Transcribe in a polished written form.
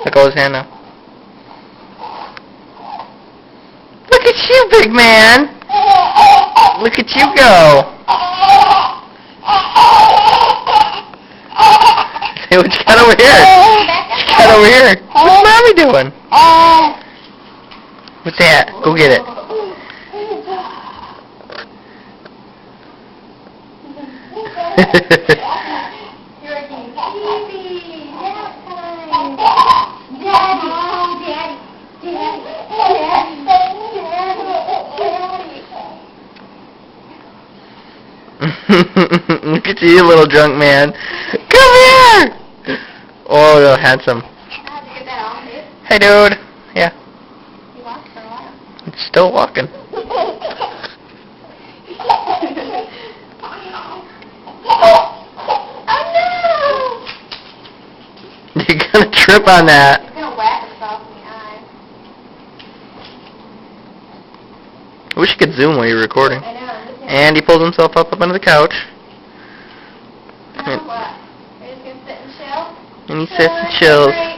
Let go of his hand now. Look at you, big man! Look at you go! Hey, what you got over here? What you got over here? What's Mommy doing? What's that? Go get it. Look at you, little drunk man. Come here! Oh, you're handsome. Hey, dude. Yeah. You walked for a while. It's still walking. You're gonna trip on that. It's gonna whack itself in the eye. I wish you could zoom while you're recording. I know. And he pulls himself up under the couch. Now what? Are you just gonna sit and chill? And he sits and chills. Great.